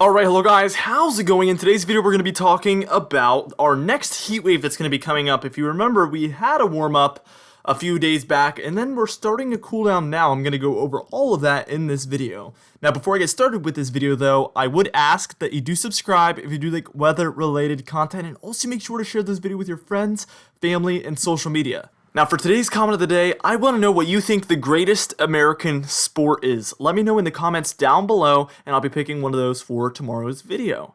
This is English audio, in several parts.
Alright, hello guys, how's it going? In today's video, we're going to be talking about our next heat wave that's going to be coming up. If you remember, we had a warm-up a few days back, and then we're starting to cool down now. I'm going to go over all of that in this video. Now, before I get started with this video, though, I would ask that you do subscribe if you do like weather-related content, and also make sure to share this video with your friends, family, and social media. Now, for today's comment of the day, I want to know what you think the greatest American sport is. Let me know in the comments down below, and I'll be picking one of those for tomorrow's video.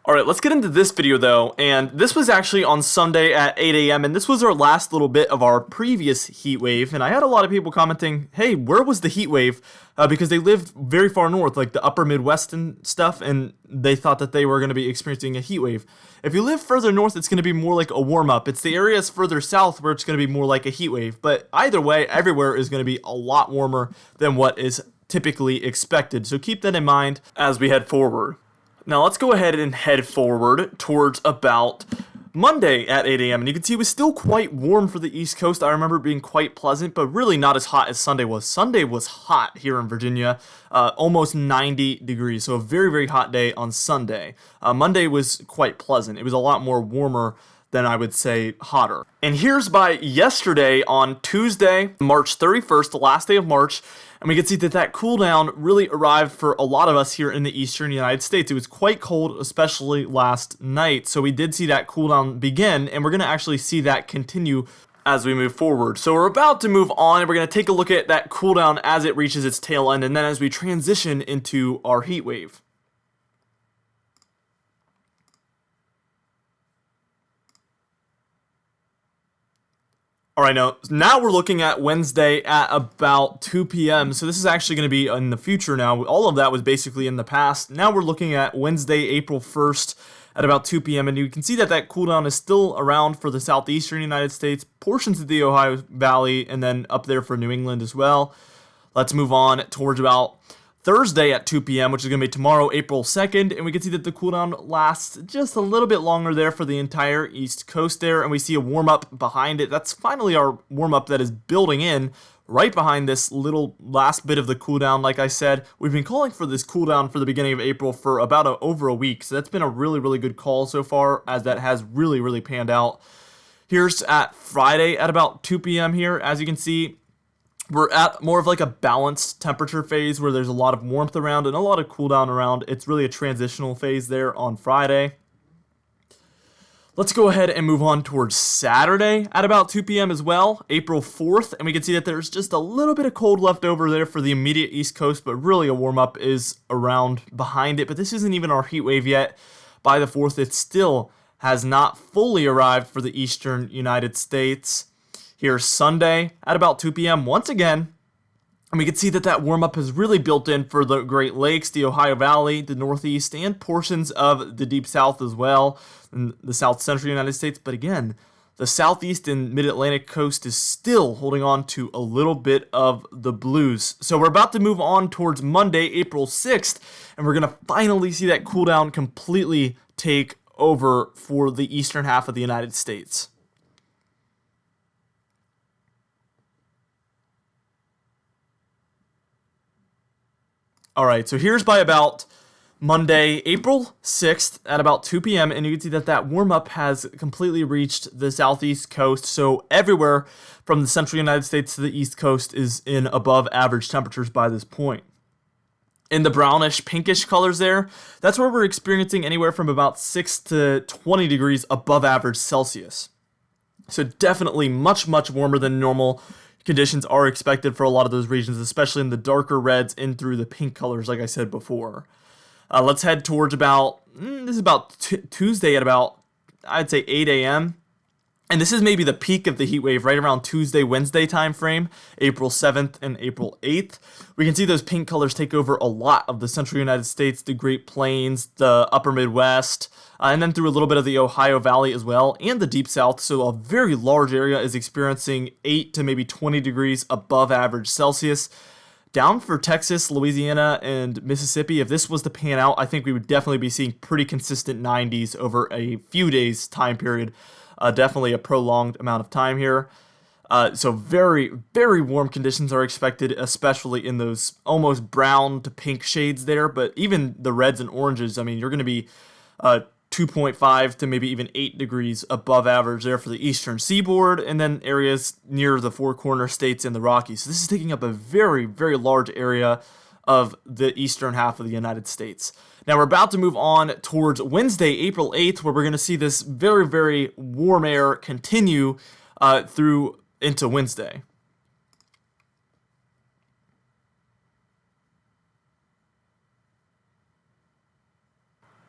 Alright, let's get into this video though, and this was actually on Sunday at 8 a.m., and this was our last little bit of our previous heat wave, and I had a lot of people commenting, hey, where was the heat wave? Because they lived very far north, like the upper Midwest and stuff, and they thought that they were going to be experiencing a heat wave. If you live further north, it's going to be more like a warm-up. It's the areas further south where it's going to be more like a heat wave, but either way, everywhere is going to be a lot warmer than what is typically expected, so keep that in mind as we head forward. Now let's go ahead and head forward towards about Monday at 8 a.m. and you can see it was still quite warm for the East Coast. I remember it being quite pleasant, but really not as hot as Sunday was. Sunday was hot here in Virginia, almost 90 degrees, so a very, very hot day on Sunday. Monday was quite pleasant. It was a lot more warmer than I would say hotter. And here's by yesterday on Tuesday, March 31st, the last day of March, and we can see that that cool down really arrived for a lot of us here in the eastern United States. It was quite cold, especially last night, so we did see that cool down begin, and we're going to actually see that continue as we move forward. So we're about to move on, and we're going to take a look at that cool down as it reaches its tail end, and then as we transition into our heat wave. Alright, now we're looking at Wednesday at about 2 p.m. So this is actually going to be in the future now. All of that was basically in the past. Now we're looking at Wednesday, April 1st at about 2 p.m. And you can see that that cool down is still around for the southeastern United States, portions of the Ohio Valley, and then up there for New England as well. Let's move on towards about Thursday at 2 p.m., which is going to be tomorrow, April 2nd, and we can see that the cooldown lasts just a little bit longer there for the entire East Coast there, and we see a warm-up behind it. That's finally our warm-up that is building in right behind this little last bit of the cooldown. Like I said, we've been calling for this cooldown for the beginning of April for about over a week, so that's been a really, really good call so far, as that has really, really panned out. Here's at Friday at about 2 p.m. here, as you can see. We're at more of like a balanced temperature phase where there's a lot of warmth around and a lot of cool down around. It's really a transitional phase there on Friday. Let's go ahead and move on towards Saturday at about 2 p.m. as well, April 4th, and we can see that there's just a little bit of cold left over there for the immediate East Coast, but really a warm-up is around behind it, but this isn't even our heat wave yet. By the 4th, it still has not fully arrived for the eastern United States. Here's Sunday at about 2 p.m. once again, and we can see that that warm-up has really built in for the Great Lakes, the Ohio Valley, the Northeast, and portions of the Deep South as well, and the South Central United States. But again, the Southeast and Mid-Atlantic coast is still holding on to a little bit of the blues. So we're about to move on towards Monday, April 6th, and we're going to finally see that cool down completely take over for the eastern half of the United States. Alright, so here's by about Monday, April 6th at about 2 p.m. and you can see that that warm-up has completely reached the southeast coast, so everywhere from the central United States to the east coast is in above average temperatures by this point. In the brownish, pinkish colors there, that's where we're experiencing anywhere from about 6 to 20 degrees above average Celsius. So definitely much, much warmer than normal. Conditions are expected for a lot of those regions, especially in the darker reds in through the pink colors, like I said before. Let's head towards about, this is about Tuesday at about, I'd say 8 a.m. And this is maybe the peak of the heat wave, right around Tuesday, Wednesday time frame, April 7th and April 8th. We can see those pink colors take over a lot of the central United States, the Great Plains, the upper Midwest, and then through a little bit of the Ohio Valley as well, and the Deep South. So a very large area is experiencing 8 to maybe 20 degrees above average Celsius. Down for Texas, Louisiana, and Mississippi, if this was to pan out, I think we would definitely be seeing pretty consistent 90s over a few days time period. Definitely a prolonged amount of time here. So very, very warm conditions are expected, especially in those almost brown to pink shades there. But even the reds and oranges, I mean, you're going to be 2.5 to maybe even 8 degrees above average there for the eastern seaboard, and then areas near the Four Corner states and the Rockies. So this is taking up a very, very large area of the eastern half of the United States. Now we're about to move on towards Wednesday, April 8th, where we're going to see this very, very warm air continue through into Wednesday.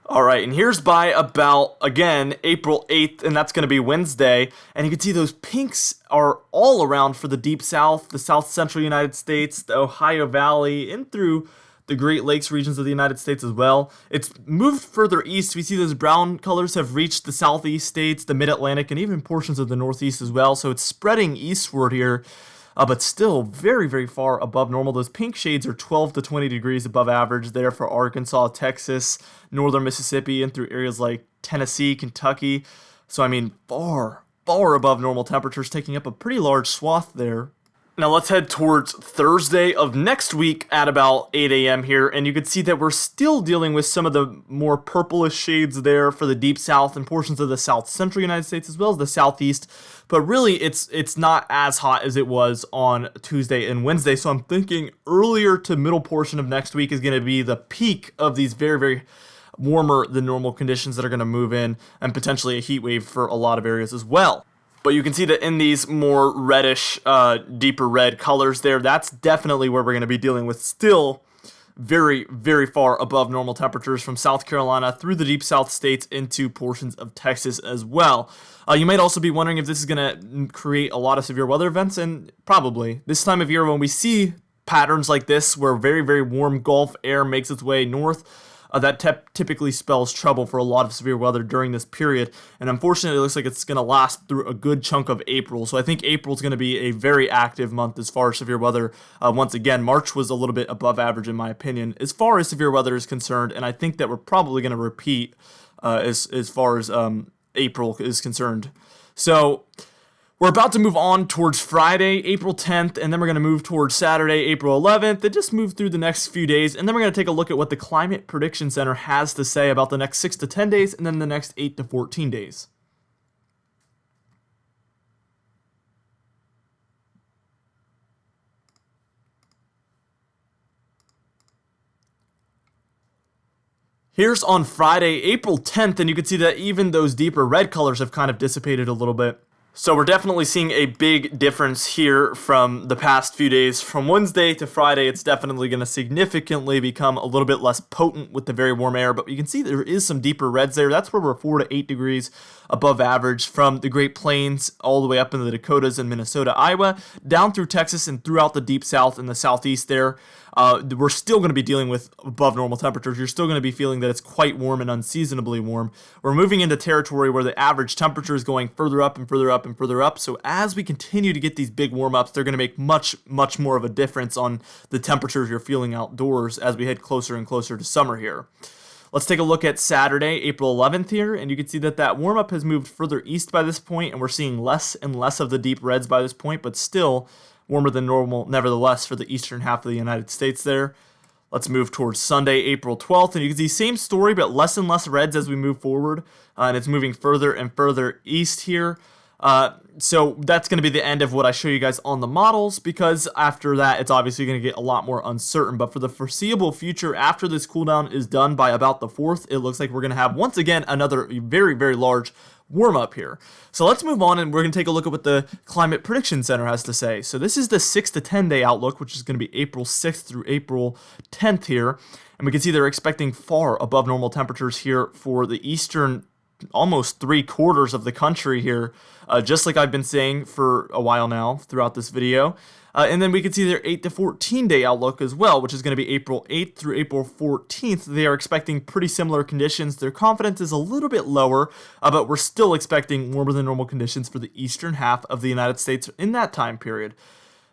All right, and here's by about, again, April 8th, and that's going to be Wednesday. And you can see those pinks are all around for the Deep South, the South Central United States, the Ohio Valley, and through the Great Lakes regions of the United States as well. It's moved further east. We see those brown colors have reached the Southeast states, the Mid-Atlantic, and even portions of the Northeast as well. So it's spreading eastward here. But still very, very far above normal. Those pink shades are 12 to 20 degrees above average there for Arkansas, Texas, northern Mississippi, and through areas like Tennessee, Kentucky. So, I mean, far, far above normal temperatures, taking up a pretty large swath there. Now let's head towards Thursday of next week at about 8 a.m. here, and you can see that we're still dealing with some of the more purplish shades there for the Deep South and portions of the South Central United States as well as the Southeast. But really, it's not as hot as it was on Tuesday and Wednesday, so I'm thinking earlier to middle portion of next week is going to be the peak of these very, very warmer than normal conditions that are going to move in, and potentially a heat wave for a lot of areas as well. But you can see that in these more reddish, deeper red colors there, that's definitely where we're going to be dealing with still very, very far above normal temperatures from South Carolina through the Deep South states into portions of Texas as well. You might also be wondering if this is going to create a lot of severe weather events, and probably. This time of year when we see patterns like this where very, very warm Gulf air makes its way north, that typically spells trouble for a lot of severe weather during this period, and unfortunately it looks like it's going to last through a good chunk of April. So I think April is going to be a very active month as far as severe weather. Once again, March was a little bit above average in my opinion as far as severe weather is concerned, and I think that we're probably going to repeat as far as April is concerned. So we're about to move on towards Friday, April 10th, and then we're going to move towards Saturday, April 11th, and just move through the next few days, and then we're going to take a look at what the Climate Prediction Center has to say about the next 6 to 10 days, and then the next 8 to 14 days. Here's on Friday, April 10th, and you can see that even those deeper red colors have kind of dissipated a little bit. So we're definitely seeing a big difference here from the past few days. From Wednesday to Friday, it's definitely going to significantly become a little bit less potent with the very warm air, but you can see there is some deeper reds there. That's where we're 4 to 8 degrees above average from the Great Plains all the way up into the Dakotas and Minnesota, Iowa, down through Texas and throughout the Deep South and the Southeast there. We're still going to be dealing with above normal temperatures. You're still going to be feeling that it's quite warm and unseasonably warm. We're moving into territory where the average temperature is going further up and further up and further up. So as we continue to get these big warm ups, they're going to make much, much more of a difference on the temperatures you're feeling outdoors as we head closer and closer to summer here. Let's take a look at Saturday, April 11th here, and you can see that that warm-up has moved further east by this point, and we're seeing less and less of the deep reds by this point, but still warmer than normal, nevertheless, for the eastern half of the United States there. Let's move towards Sunday, April 12th, and you can see same story, but less and less reds as we move forward, and it's moving further and further east here. So that's going to be the end of what I show you guys on the models, because after that, it's obviously going to get a lot more uncertain. But for the foreseeable future, after this cooldown is done by about the 4th, it looks like we're going to have, once again, another very, very large warm-up here. So let's move on, and we're going to take a look at what the Climate Prediction Center has to say. So this is the 6 to 10 day outlook, which is going to be April 6th through April 10th here. And we can see they're expecting far above normal temperatures here for the eastern almost 3/4 of the country here, just like I've been saying for a while now throughout this video. And then we can see their 8 to 14 day outlook as well, which is going to be April 8th through April 14th. They are expecting pretty similar conditions. Their confidence is a little bit lower, but we're still expecting warmer than normal conditions for the eastern half of the United States in that time period.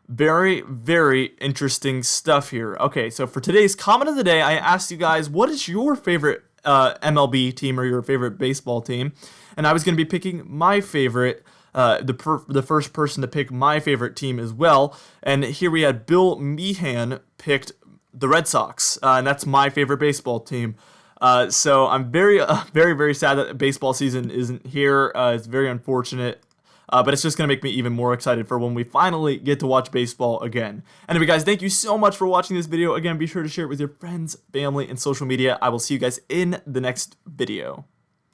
Very, very interesting stuff here. Okay, so for today's comment of the day, I asked you guys, what is your favorite MLB team or your favorite baseball team? And I was going to be picking my favorite the first person to pick my favorite team as well. And here we had Bill Meehan picked the Red Sox, and that's my favorite baseball team. So I'm very, very sad that baseball season isn't here. It's very unfortunate. But it's just going to make me even more excited for when we finally get to watch baseball again. Anyway, guys, thank you so much for watching this video. Again, be sure to share it with your friends, family, and social media. I will see you guys in the next video.